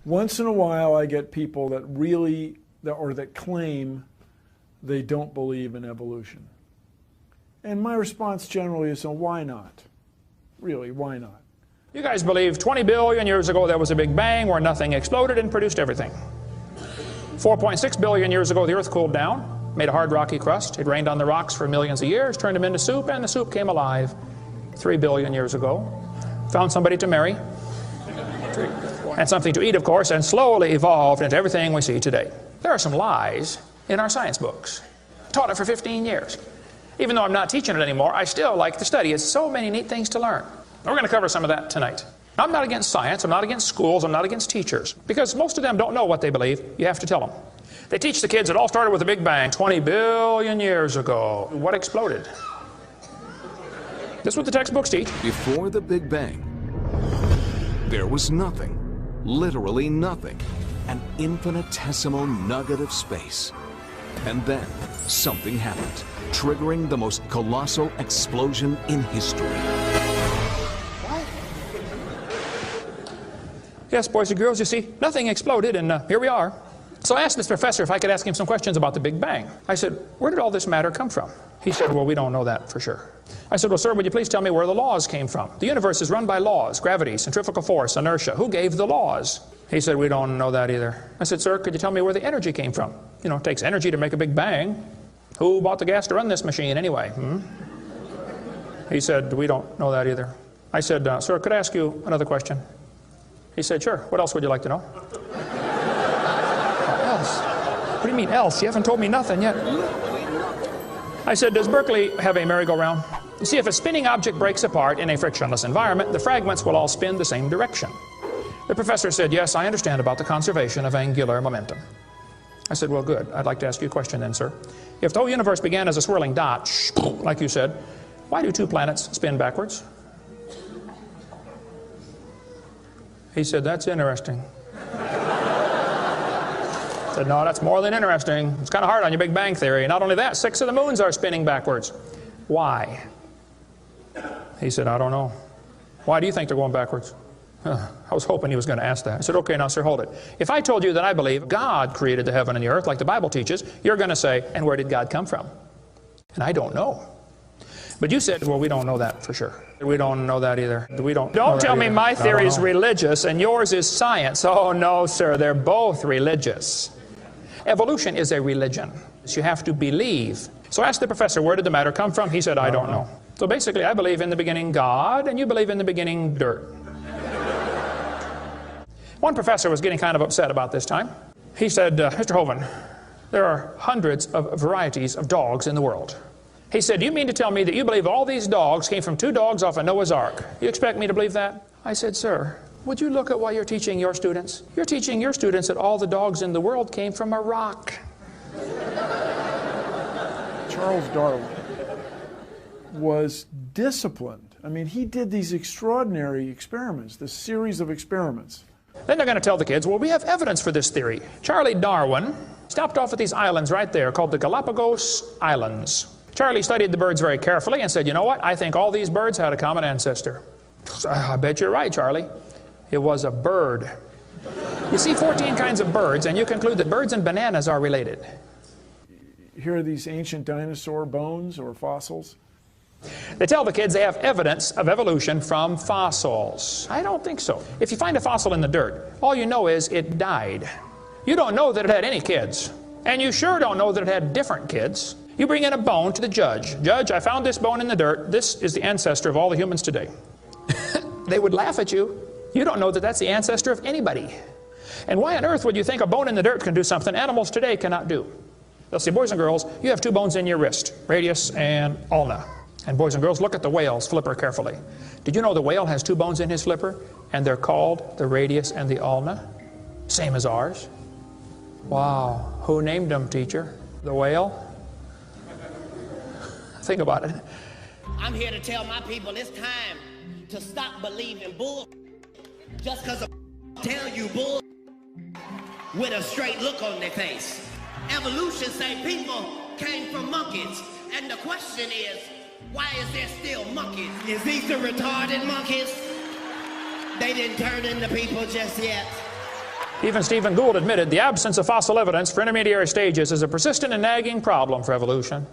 Once in a while I get people that really, or that claim they don't believe in evolution. And my response generally is, why not? Really, why not? You guys believe 20 billion years ago there was a big bang where nothing exploded and produced everything. 4.6 billion years ago the earth cooled down, made a hard rocky crust. It rained on the rocks for millions of years, turned them into soup, and the soup came alive 3 billion years ago. Found somebody to marry, and something to eat, of course, and slowly evolved into everything we see today. There are some lies in our science books. Taught it for 15 years. Even though I'm not teaching it anymore, I still like to study. It's so many neat things to learn. We're going to cover some of that tonight. I'm not against science, I'm not against schools, I'm not against teachers, because most of them don't know what they believe. You have to tell them. They teach the kids it all started with a big bang 20 billion years ago. What exploded? This is what the textbooks teach. Before the Big Bang, there was nothing, literally nothing, an infinitesimal nugget of space. And then something happened, triggering the most colossal explosion in history. Yes, boys and girls, you see, nothing exploded, and here we are. So I asked this professor if I could ask him some questions about the Big Bang. I said, where did all this matter come from? He said, well, we don't know that for sure. I said, well, sir, would you please tell me where the laws came from? The universe is run by laws, gravity, centrifugal force, inertia. Who gave the laws? He said, we don't know that either. I said, sir, could you tell me where the energy came from? You know, it takes energy to make a Big Bang. Who bought the gas to run this machine anyway? He said, we don't know that either. I said, sir, could I ask you another question? He said, sure. What else would you like to know? Else? What do you mean else? You haven't told me nothing yet. I said, does Berkeley have a merry-go-round? You see, if a spinning object breaks apart in a frictionless environment, the fragments will all spin the same direction. The professor said, yes, I understand about the conservation of angular momentum. I said, well, good. I'd like to ask you a question then, sir. If the whole universe began as a swirling dot, like you said, why do 2 planets spin backwards? He said, that's interesting. I said, no, that's more than interesting. It's kind of hard on your Big Bang Theory. Not only that, 6 of the moons are spinning backwards. Why? He said, I don't know. Why do you think they're going backwards? I was hoping he was going to ask that. I said, okay, now, sir, hold it. If I told you that I believe God created the heaven and the earth like the Bible teaches, you're going to say, and where did God come from? And I don't know. But you said, well, we don't know that for sure. We don't know that either. Don't tell me my theory is religious and yours is science. Oh, no, sir, they're both religious. Evolution is a religion. You have to believe. So I asked the professor, where did the matter come from? He said, I don't know. So basically, I believe in the beginning God, and you believe in the beginning dirt. One professor was getting kind of upset about this time. He said, Mr. Hovind, there are hundreds of varieties of dogs in the world. He said, do you mean to tell me that you believe all these dogs came from 2 dogs off of Noah's Ark? You expect me to believe that? I said, sir, would you look at what you're teaching your students? You're teaching your students that all the dogs in the world came from a rock. Charles Darwin was disciplined. I mean, he did these extraordinary experiments, this series of experiments. Then they're going to tell the kids, well, we have evidence for this theory. Charlie Darwin stopped off at these islands right there called the Galapagos Islands. Charlie studied the birds very carefully and said, you know what? I think all these birds had a common ancestor. I bet you're right, Charlie. It was a bird. You see 14 kinds of birds, and you conclude that birds and bananas are related. Here are these ancient dinosaur bones or fossils. They tell the kids they have evidence of evolution from fossils. I don't think so. If you find a fossil in the dirt, all you know is it died. You don't know that it had any kids. And you sure don't know that it had different kids. You bring in a bone to the judge. Judge, I found this bone in the dirt. This is the ancestor of all the humans today. They would laugh at you. You don't know that that's the ancestor of anybody. And why on earth would you think a bone in the dirt can do something animals today cannot do? They'll say, boys and girls, you have 2 bones in your wrist, radius and ulna. And boys and girls, look at the whale's flipper carefully. Did you know the whale has 2 bones in his flipper? And they're called the radius and the ulna? Same as ours. Wow. Who named them, teacher? The whale? Think about it. I'm here to tell my people it's time to stop believing bull just because of tell you bull with a straight look on their face. Evolution say people came from monkeys, and the question is, why is there still monkeys? Is these the retarded monkeys? They didn't turn into people just yet. Even Stephen Gould admitted the absence of fossil evidence for intermediary stages is a persistent and nagging problem for evolution.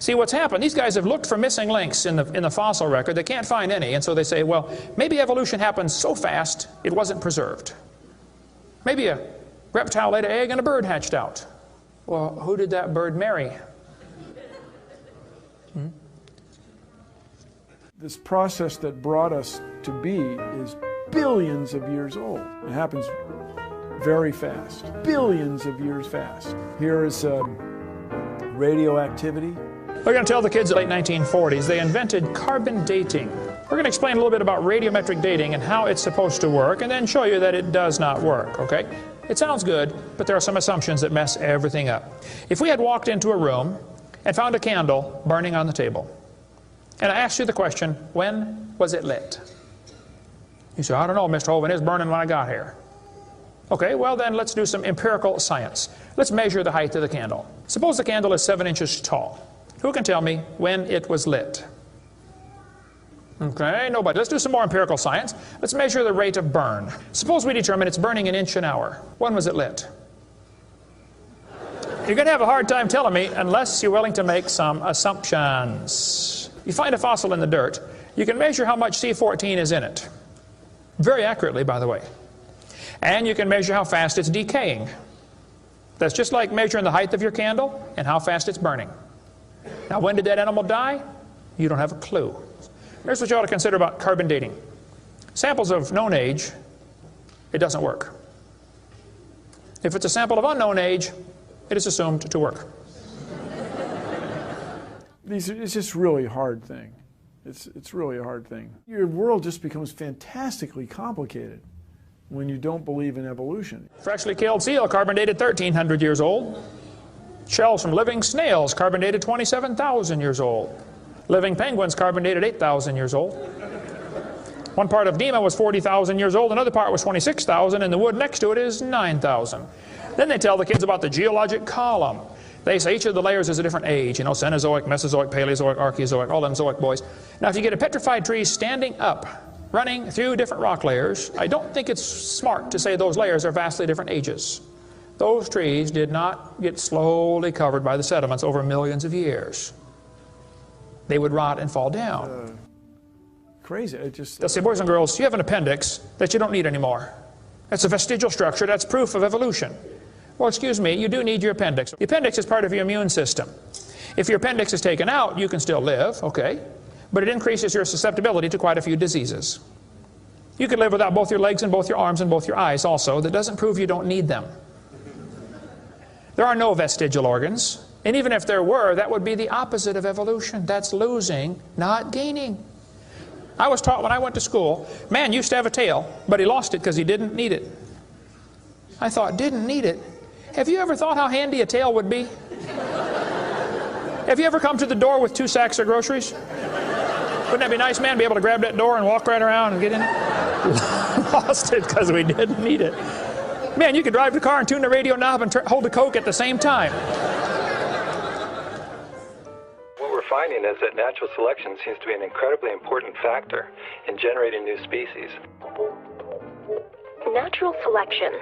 See, what's happened, these guys have looked for missing links in the fossil record. They can't find any, and so they say, well, maybe evolution happened so fast it wasn't preserved. Maybe a reptile laid an egg and a bird hatched out. Well, who did that bird marry? This process that brought us to be is billions of years old. It happens very fast, billions of years fast. Here is radioactivity. We're going to tell the kids in the late 1940s they invented carbon dating. We're going to explain a little bit about radiometric dating and how it's supposed to work, and then show you that it does not work, okay? It sounds good, but there are some assumptions that mess everything up. If we had walked into a room and found a candle burning on the table, and I asked you the question, when was it lit? You say, I don't know, Mr. Hovind, it was burning when I got here. Okay, well then let's do some empirical science. Let's measure the height of the candle. Suppose the candle is 7 inches tall. Who can tell me when it was lit? Okay, nobody. Let's do some more empirical science. Let's measure the rate of burn. Suppose we determine it's burning an inch an hour. When was it lit? You're going to have a hard time telling me unless you're willing to make some assumptions. You find a fossil in the dirt, you can measure how much C14 is in it. Very accurately, by the way. And you can measure how fast it's decaying. That's just like measuring the height of your candle and how fast it's burning. Now, when did that animal die? You don't have a clue. Here's what you ought to consider about carbon dating. Samples of known age, it doesn't work. If it's a sample of unknown age, it is assumed to work. It's just really a hard thing. It's really a hard thing. Your world just becomes fantastically complicated when you don't believe in evolution. Freshly killed seal, carbon dated 1,300 years old. Shells from living snails, carbon dated 27,000 years old. Living penguins, carbon dated 8,000 years old. One part of Dima was 40,000 years old, another part was 26,000, and the wood next to it is 9,000. Then they tell the kids about the geologic column. They say each of the layers is a different age, you know, Cenozoic, Mesozoic, Paleozoic, Archeozoic, all them Zoic boys. Now, if you get a petrified tree standing up, running through different rock layers, I don't think it's smart to say those layers are vastly different ages. Those trees did not get slowly covered by the sediments over millions of years. They would rot and fall down. Crazy. They'll say, boys and girls, you have an appendix that you don't need anymore. That's a vestigial structure. That's proof of evolution. Well, excuse me, you do need your appendix. The appendix is part of your immune system. If your appendix is taken out, you can still live, okay? But it increases your susceptibility to quite a few diseases. You could live without both your legs and both your arms and both your eyes also. That doesn't prove you don't need them. There are no vestigial organs. And even if there were, that would be the opposite of evolution. That's losing, not gaining. I was taught when I went to school, man used to have a tail, but he lost it because he didn't need it. I thought, didn't need it? Have you ever thought how handy a tail would be? Have you ever come to the door with 2 sacks of groceries? Wouldn't that be nice, man, be able to grab that door and walk right around and get in it? Lost it because we didn't need it. Man, you could drive the car and tune the radio knob and hold the Coke at the same time. What we're finding is that natural selection seems to be an incredibly important factor in generating new species. Natural selection,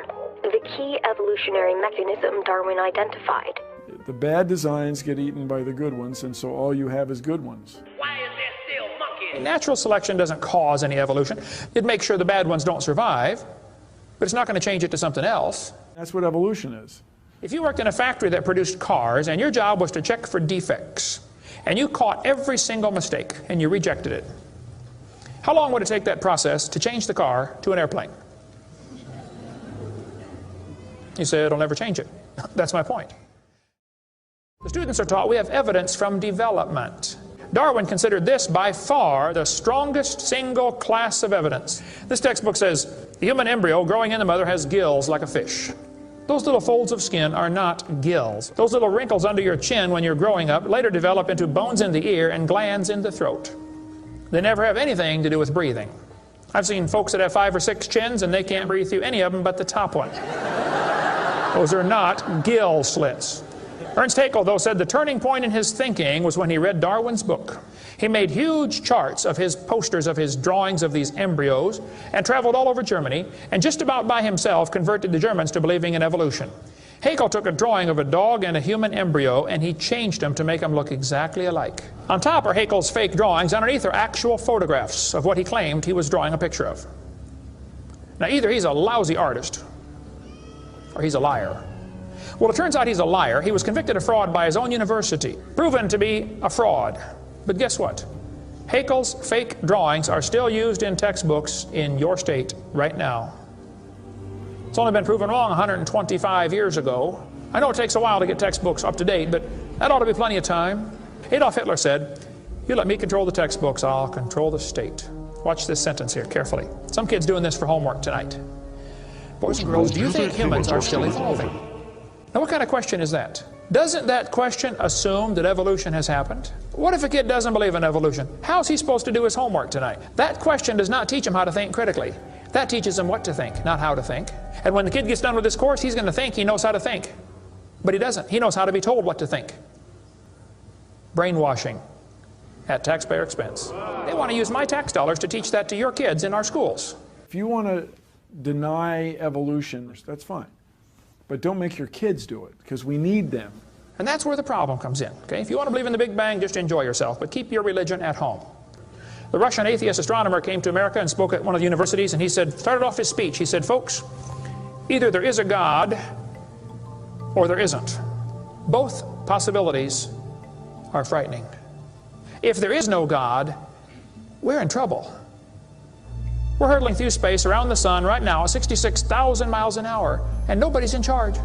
the key evolutionary mechanism Darwin identified. The bad designs get eaten by the good ones, and so all you have is good ones. Why is there still monkeys? Natural selection doesn't cause any evolution. It makes sure the bad ones don't survive, but it's not going to change it to something else. That's what evolution is. If you worked in a factory that produced cars and your job was to check for defects, and you caught every single mistake and you rejected it, how long would it take that process to change the car to an airplane? You say it'll never change it. That's my point. The students are taught we have evidence from development. Darwin considered this by far the strongest single class of evidence. This textbook says the human embryo growing in the mother has gills like a fish. Those little folds of skin are not gills. Those little wrinkles under your chin when you're growing up later develop into bones in the ear and glands in the throat. They never have anything to do with breathing. I've seen folks that have 5 or 6 chins and they can't breathe through any of them but the top one. Those are not gill slits. Ernst Haeckel, though, said the turning point in his thinking was when he read Darwin's book. He made huge charts of his posters of his drawings of these embryos and traveled all over Germany and just about by himself converted the Germans to believing in evolution. Haeckel took a drawing of a dog and a human embryo and he changed them to make them look exactly alike. On top are Haeckel's fake drawings, underneath are actual photographs of what he claimed he was drawing a picture of. Now either he's a lousy artist or he's a liar. Well, it turns out he's a liar. He was convicted of fraud by his own university, proven to be a fraud. But guess what? Haeckel's fake drawings are still used in textbooks in your state right now. It's only been proven wrong 125 years ago. I know it takes a while to get textbooks up to date, but that ought to be plenty of time. Adolf Hitler said, "You let me control the textbooks, I'll control the state." Watch this sentence here carefully. Some kids doing this for homework tonight. Boys and girls, do you think humans are still evolving? Now, what kind of question is that? Doesn't that question assume that evolution has happened? What if a kid doesn't believe in evolution? How's he supposed to do his homework tonight? That question does not teach him how to think critically. That teaches him what to think, not how to think. And when the kid gets done with this course, he's going to think he knows how to think. But he doesn't. He knows how to be told what to think. Brainwashing at taxpayer expense. They want to use my tax dollars to teach that to your kids in our schools. If you want to deny evolution, that's fine. But don't make your kids do it, because we need them. And that's where the problem comes in. Okay? If you want to believe in the Big Bang, just enjoy yourself, but keep your religion at home. The Russian atheist astronomer came to America and spoke at one of the universities, and he said, started off his speech, he said, "Folks, either there is a God or there isn't. Both possibilities are frightening. If there is no God, we're in trouble. We're hurtling through space around the sun right now at 66,000 miles an hour, and nobody's in charge."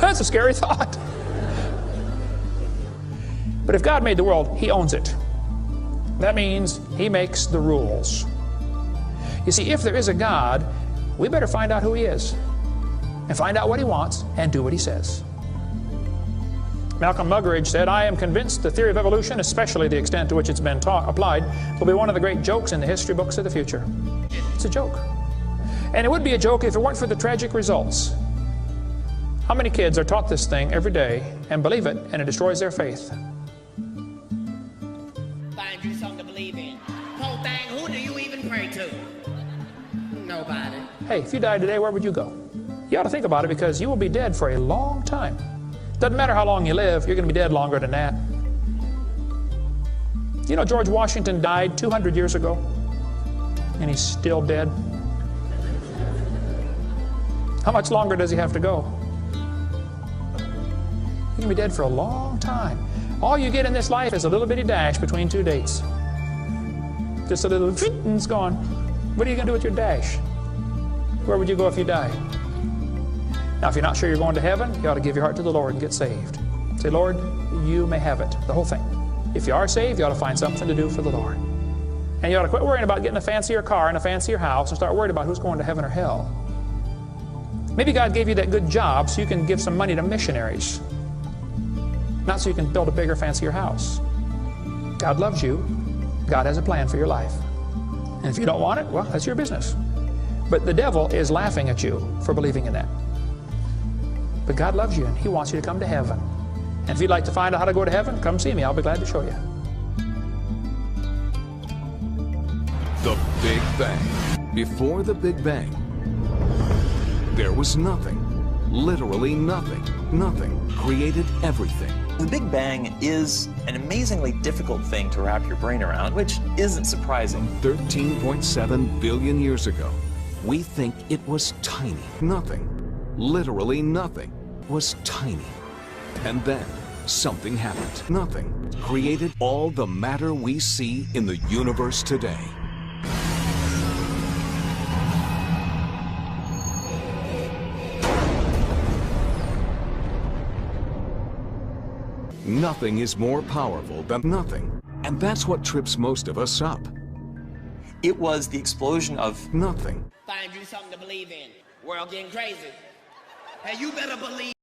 That's a scary thought. But if God made the world, He owns it. That means He makes the rules. You see, if there is a God, we better find out who He is, and find out what He wants, and do what He says. Malcolm Muggeridge said, "I am convinced the theory of evolution, especially the extent to which it's been applied, will be one of the great jokes in the history books of the future." It's a joke. And it would be a joke if it weren't for the tragic results. How many kids are taught this thing every day and believe it, and it destroys their faith? Find you something to believe in. Whole thing, who do you even pray to? Nobody. Hey, if you died today, where would you go? You ought to think about it, because you will be dead for a long time. Doesn't matter how long you live, you're going to be dead longer than that. You know, George Washington died 200 years ago, and he's still dead. How much longer does he have to go? You're going to be dead for a long time. All you get in this life is a little bitty dash between two dates. Just a little, and it's gone. What are you going to do with your dash? Where would you go if you died? Now, if you're not sure you're going to heaven, you ought to give your heart to the Lord and get saved. Say, "Lord, you may have it," the whole thing. If you are saved, you ought to find something to do for the Lord. And you ought to quit worrying about getting a fancier car and a fancier house and start worrying about who's going to heaven or hell. Maybe God gave you that good job so you can give some money to missionaries, not so you can build a bigger, fancier house. God loves you. God has a plan for your life. And if you don't want it, well, that's your business. But the devil is laughing at you for believing in that. But God loves you, and He wants you to come to heaven. And if you'd like to find out how to go to heaven, come see me. I'll be glad to show you. The Big Bang. Before the Big Bang, there was nothing. Literally nothing. Nothing created everything. The Big Bang is an amazingly difficult thing to wrap your brain around, which isn't surprising. 13.7 billion years ago, we think it was tiny. Nothing. Literally nothing was tiny. And then something happened. Nothing created all the matter we see in the universe today. Nothing is more powerful than nothing. And that's what trips most of us up. It was the explosion of Nothing. Find you something to believe in. World getting crazy. Hey, you better believe